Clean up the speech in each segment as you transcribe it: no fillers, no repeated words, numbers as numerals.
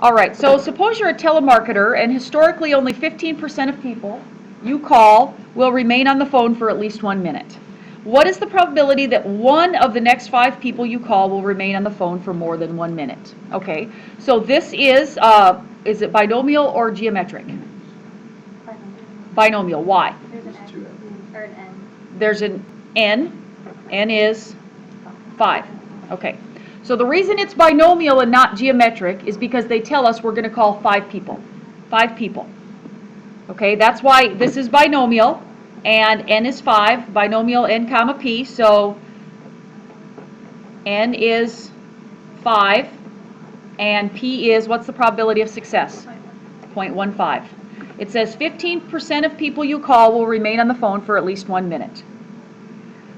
All right, so suppose you're a telemarketer and historically only 15% of people you call will remain on the phone for at least 1 minute. What is the probability that one of the next 5 people you call will remain on the phone for more than 1 minute? Okay, so this is it binomial or geometric? Binomial. Why? There's an X or an N. There's an N. N is 5. Okay. So the reason it's binomial and not geometric is because they tell us we're going to call 5 people. 5 people. Okay, that's why this is binomial, and N is 5, binomial N comma P, so N is 5, and P is, what's the probability of success? 0.15. It says 15% of people you call will remain on the phone for at least 1 minute.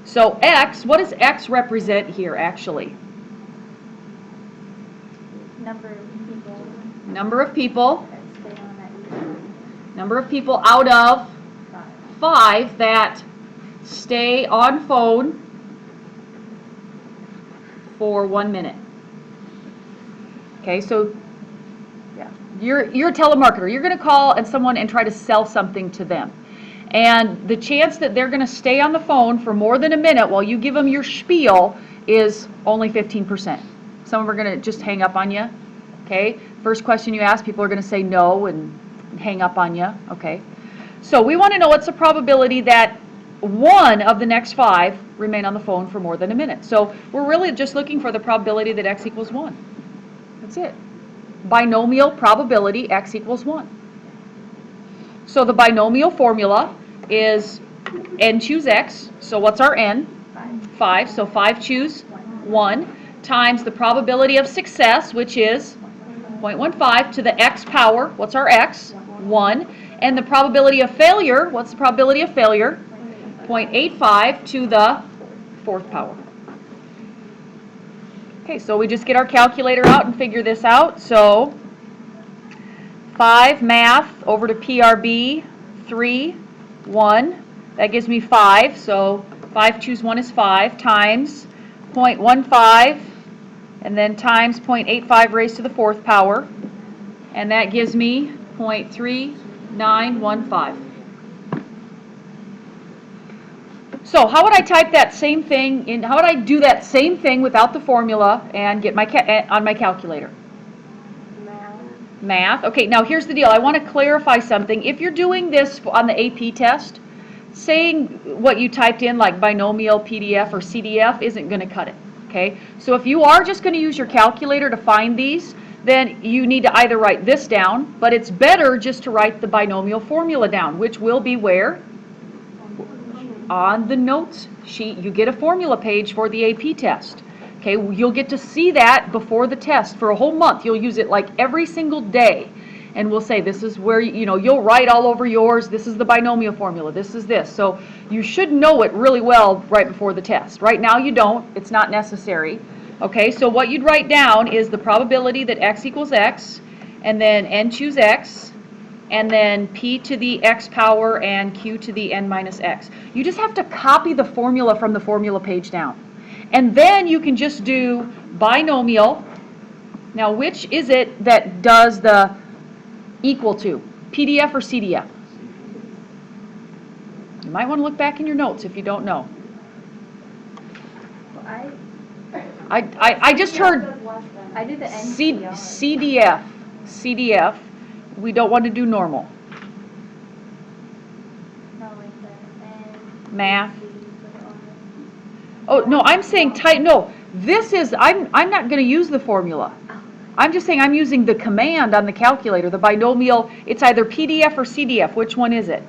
So X, what does X represent here actually? Number of people. Number of people. that stay on that Number of people out of 5 that stay on phone for 1 minute. Okay, so yeah, you're a telemarketer. You're going to call and someone and try to sell something to them. And the chance that they're going to stay on the phone for more than a minute while you give them your spiel is only 15%. Some of them are going to just hang up on you. Okay, first question you ask, people are going to say no and hang up on you. Okay, so we want to know what's the probability that one of the next 5 remain on the phone for more than a minute. So we're really just looking for the probability that X equals 1. That's it. Binomial probability X equals 1. So the binomial formula is N choose X. So what's our N? 5. So 5 choose 1 times the probability of success, which is 0.15 to the X power. What's our X? 1. And the probability of failure, what's the probability of failure? 0.85 to the 4th power. Okay, so we just get our calculator out and figure this out. So 5 math over to PRB, 3, 1. That gives me 5. So 5 choose 1 is 5 times 0.15 and then times 0.85 raised to the 4th power. And that gives me 0.3915. So how would I type that same thing in? How would I do that same thing without the formula and get my on my calculator? Math. Okay, now here's the deal. I want to clarify something. If you're doing this on the AP test, saying what you typed in like binomial, PDF, or CDF isn't going to cut it. Okay, so if you are just going to use your calculator to find these, then you need to either write this down, but it's better just to write the binomial formula down, which will be where? On the notes sheet. You get a formula page for the AP test. Okay, you'll get to see that before the test for a whole month. You'll use it like every single day. And we'll say this is where, you'll write all over yours, this is the binomial formula, this is this. So you should know it really well right before the test. Right now you don't, it's not necessary. Okay, so what you'd write down is the probability that X equals X, and then N choose X, and then P to the X power and Q to the N minus X. You just have to copy the formula from the formula page down. And then you can just do binomial. Now which is it that does the equal to? PDF or CDF? You might want to look back in your notes if you don't know. I just heard I did the N. CDF. CDF. We don't want to do normal. No, like the N. Math. Oh, no, I'm saying type, no, this is, I'm not going to use the formula. I'm just saying I'm using the command on the calculator, the binomial, it's either PDF or CDF. Which one is it?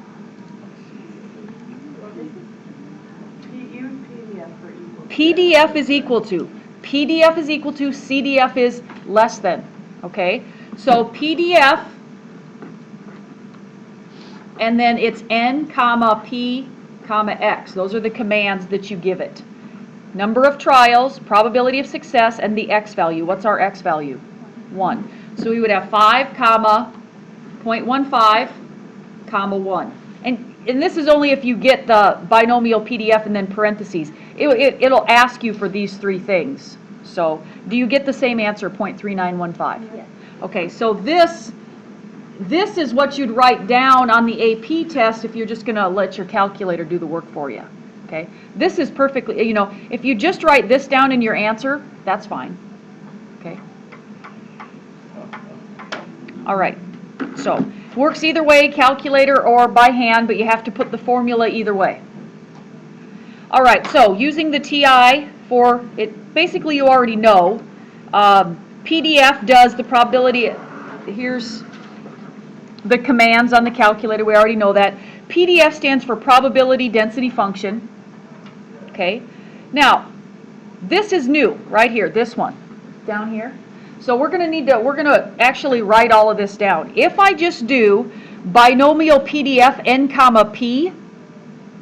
PDF is equal to. PDF is equal to, CDF is less than. Okay, so PDF, and then it's N comma P comma X. Those are the commands that you give it. Number of trials, probability of success, and the X value. What's our X value? 1. So we would have 5 comma 0.15 comma 1. And this is only if you get the binomial PDF and then parentheses. It'll ask you for these 3 things. So do you get the same answer, 0.3915? Yes. Okay, so this is what you'd write down on the AP test if you're just going to let your calculator do the work for you. Okay, this is perfectly, you know, if you just write this down in your answer, that's fine. Okay. All right, so works either way, calculator or by hand, but you have to put the formula either way. All right, so using the TI for it, basically you already know. PDF does the probability, here's the commands on the calculator, we already know that. PDF stands for probability density function. Okay, now this is new right here, this one down here. So we're going to actually write all of this down. If I just do binomial PDF n comma p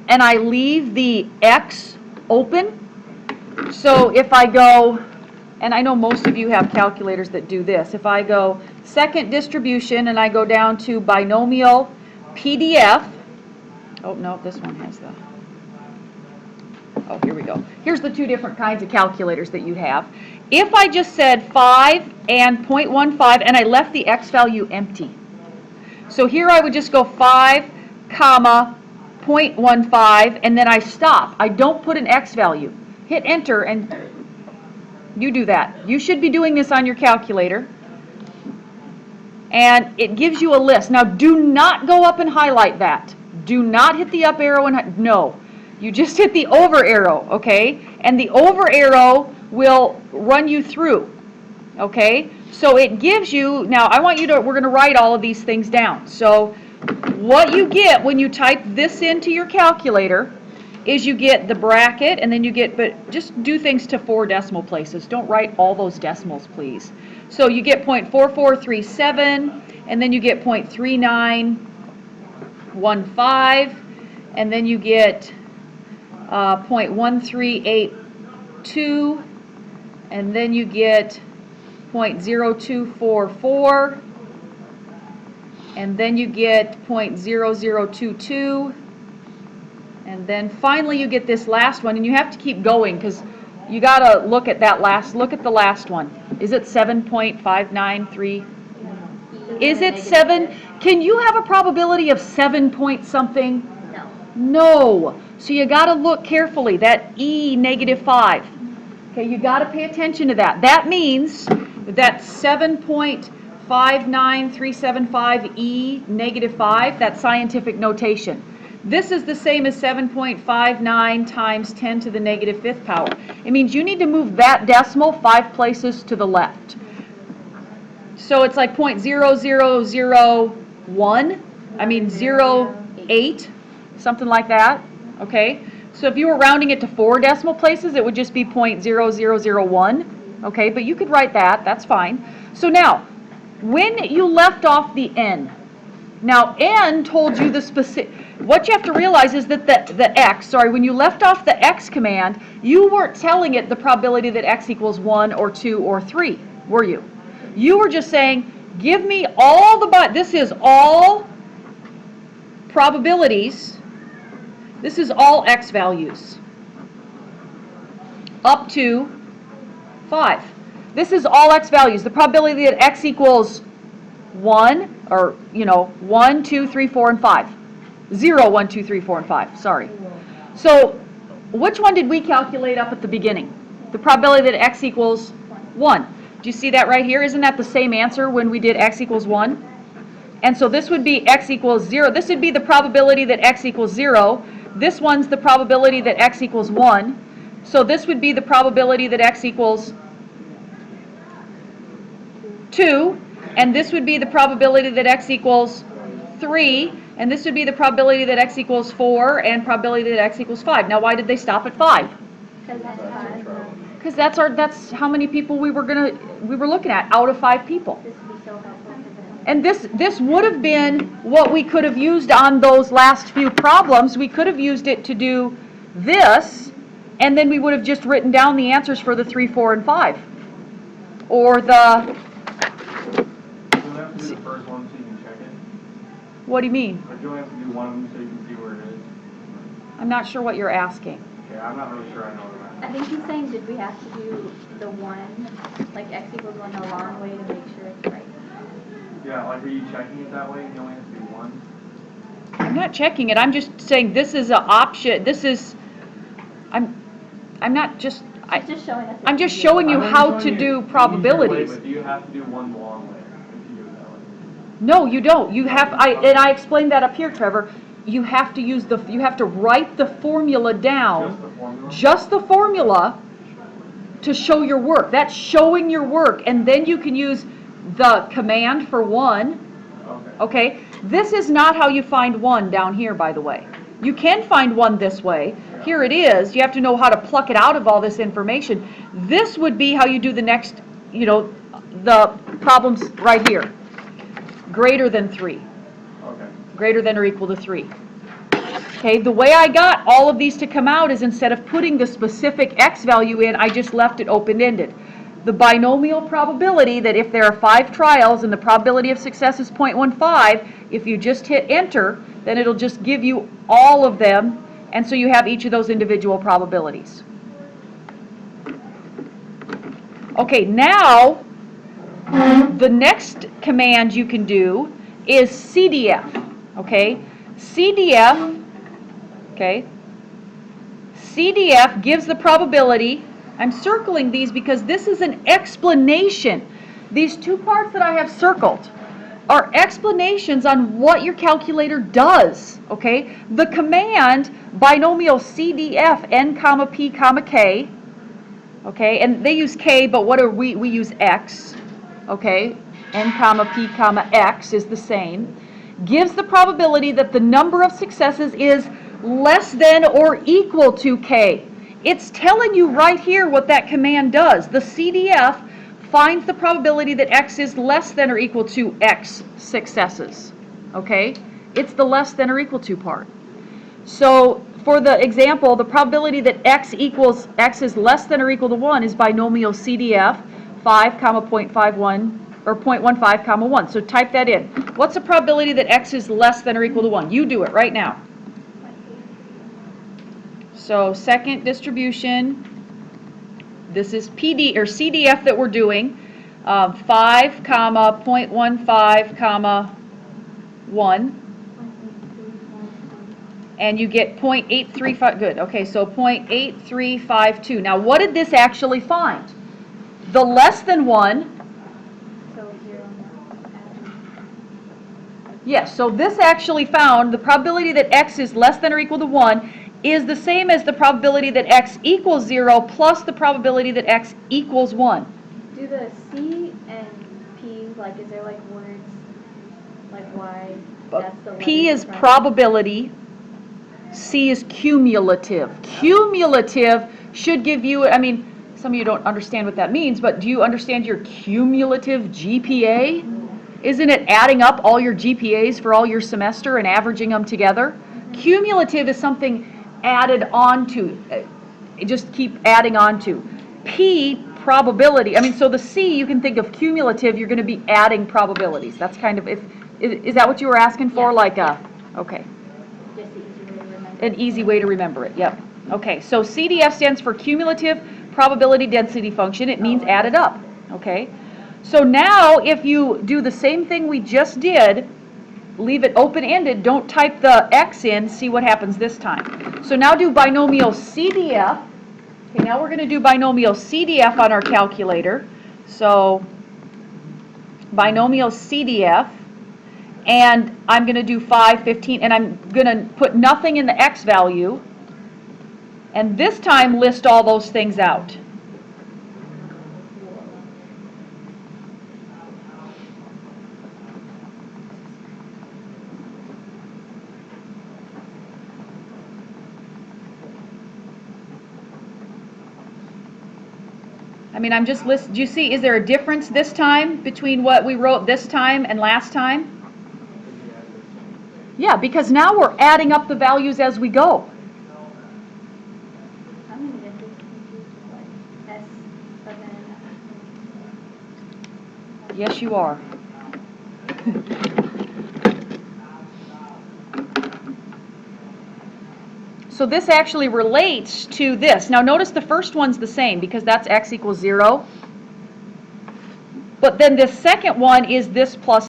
and I leave the x open, so if I go, and I know most of you have calculators that do this, if I go second distribution and I go down to binomial PDF, oh no, this one has the, oh, here we go. Here's the two different kinds of calculators that you have. If I just said 5 and 0.15 and I left the x value empty, so here I would just go 5, comma, 0.15, and then I stop. I don't put an x value. Hit enter and you do that. You should be doing this on your calculator. And it gives you a list. Now do not go up and highlight that. Do not hit the up arrow and no. You just hit the over arrow, okay? And the over arrow will run you through, okay? So it gives you, now I want you to, we're going to write all of these things down. So what you get when you type this into your calculator is you get the bracket and then you get, but just do things to 4 decimal places. Don't write all those decimals, please. So you get 0.4437 and then you get 0.3915 and then you get 0.1382 and then you get 0.0244 and then you get 0.0022 and then finally you get this last one, and you have to keep going because you got to look at that last, look at the last one. Is it 7.593? Is it 7? Can you have a probability of 7 point something? No. No. So you got to look carefully. That E negative 5. Okay, you got to pay attention to that. That means that 7.59375 E negative 5, that's scientific notation. This is the same as 7.59 times 10 to the negative 5th power. It means you need to move that decimal 5 places to the left. So it's like 0.0001, I mean 0.8, something like that, okay? So if you were rounding it to 4 decimal places, it would just be 0.0001, okay? But you could write that, that's fine. So now, when you left off the n, now n told you the specific, what you have to realize is that the x, when you left off the x command, you weren't telling it the probability that x equals 1 or 2 or 3, were you? You were just saying, give me all the, this is all probabilities, this is all x values, up to 5. This is all x values. The probability that x equals 1, or, 1, 2, 3, 4, and 5. 0, 1, 2, 3, 4, and 5, sorry. So, which one did we calculate up at the beginning? The probability that x equals 1. Do you see that right here? Isn't that the same answer when we did x equals 1? And so this would be x equals 0. This would be the probability that x equals 0. This one's the probability that x equals 1. So this would be the probability that x equals 2. And this would be the probability that x equals 3. And this would be the probability that x equals 4 and probability that x equals 5. Now why did they stop at 5? Because that's how many people we were looking at out of 5 people. This would be so helpful for them. And this would have been what we could have used on those last few problems. We could have used it to do this, and then we would have just written down the answers for the 3, 4, and 5. Or the... So you have to do the first one so you can check it? What do you mean? Or do you only have to do one of them so you can see where it is? I'm not sure what you're asking. Okay, I'm not really sure I know what I'm I think he's saying, did we have to do the one, like x equals 1, the long way to make sure it's right? Yeah, like, are you checking it that way, and you only have to do one? I'm not checking it, I'm just saying this is an option, I'm not just, She's just showing us. I'm just showing you I know how you're to showing do the easier way, probabilities. but do you have to do one the long way if you do it that way? No, you don't. You have, Okay. and I explained that up here, Trevor. You have to you have to write the formula down. Just the formula? Just the formula to show your work. That's showing your work. And then you can use the command for one. Okay. Okay? This is not how you find one down here, by the way. You can find one this way. Here it is. You have to know how to pluck it out of all this information. This would be how you do the next, the problems right here. Greater than 3. Okay. Greater than or equal to 3. Okay, the way I got all of these to come out is instead of putting the specific x value in, I just left it open-ended. The binomial probability that if there are 5 trials and the probability of success is 0.15, if you just hit enter, then it'll just give you all of them, and so you have each of those individual probabilities. Okay, now the next command you can do is CDF, okay? CDF gives the probability. I'm circling these because this is an explanation. These 2 parts that I have circled are explanations on what your calculator does, okay? The command binomial CDF n comma p comma k, okay? And they use k, but what are we use x, okay? N comma p comma x is the same. Gives the probability that the number of successes is less than or equal to k. It's telling you right here what that command does. The CDF finds the probability that x is less than or equal to x successes, okay? It's the less than or equal to part. So for the example, the probability that x is less than or equal to 1 is binomial CDF 5, 0.51 or 0.15, 1. So type that in. What's the probability that x is less than or equal to 1? You do it right now. So second distribution, this is PD or CDF that we're doing. 5, 0.15, 1. And you get 0.835, good, okay, so 0.8352. Now what did this actually find? The less than 1, So 0. yes, so this actually found the probability that x is less than or equal to 1 is the same as the probability that x equals 0 plus the probability that x equals 1. Do the C and P, like, is there like words, like why that's the P letter is in front? probability, C is cumulative. Cumulative should give you, I mean, some of you don't understand what that means, but do you understand your cumulative GPA? Isn't it adding up all your GPAs for all your semester and averaging them together? Cumulative is something added on to, just keep adding on to. P, probability, I mean, so the C, you can think of cumulative, you're going to be adding probabilities. That's kind of, is that what you were asking for? Yeah. Like okay. Just the easy way to remember. An easy way to remember it, yep. Okay, so CDF stands for cumulative probability density function. It means added up, okay? So now if you do the same thing we just did, leave it open-ended, don't type the x in, see what happens this time. So now do binomial CDF. Okay, now we're going to do binomial CDF on our calculator. So binomial CDF. And I'm going to do 5, 15, and I'm going to put nothing in the x value. And this time list all those things out. I mean, I'm just do you see, is there a difference this time between what we wrote this time and last time? Yeah, because now we're adding up the values as we go. I'm gonna get this confused with like S, but then. Yes, you are. So this actually relates to this. Now notice the first one's the same because that's x equals 0. But then the second one is this plus